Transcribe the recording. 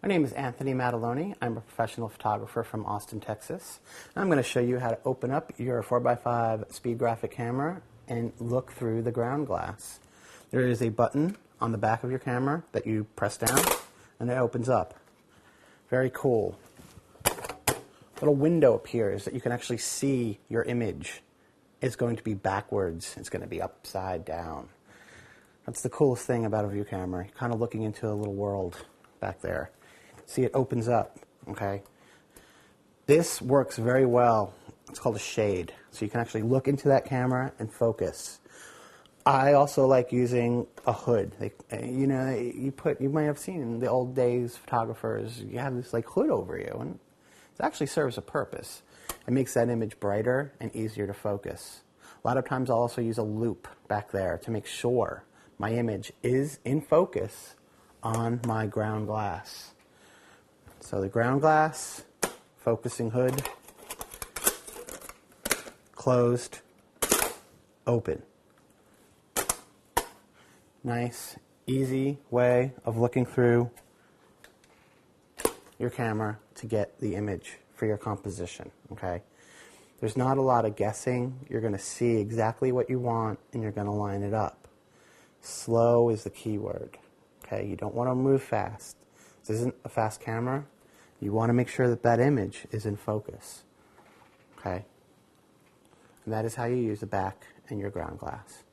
My name is Anthony Mataloni. I'm a professional photographer from Austin, Texas. I'm going to show you how to open up your 4x5 speed graphic camera and look through the ground glass. There is a button on the back of your camera that you press down and it opens up. Very cool. A little window appears that you can actually see your image. It's going to be backwards. It's going to be upside down. That's the coolest thing about a view camera. You're kind of looking into a little world back there. See, it opens up, okay? This works very well. It's called a shade. So you can actually look into that camera and focus. I also like using a hood. You might have seen in the old days, photographers, you have this like hood over you, and it actually serves a purpose. It makes that image brighter and easier to focus. A lot of times I'll also use a loop back there to make sure my image is in focus on my ground glass. So the ground glass, focusing hood, closed, open. Nice, easy way of looking through your camera to get the image for your composition, okay? There's not a lot of guessing. You're going to see exactly what you want and you're going to line it up. Slow is the key word, okay? You don't want to move fast. This isn't a fast camera. You want to make sure that that image is in focus, okay? And that is how you use the back and your ground glass.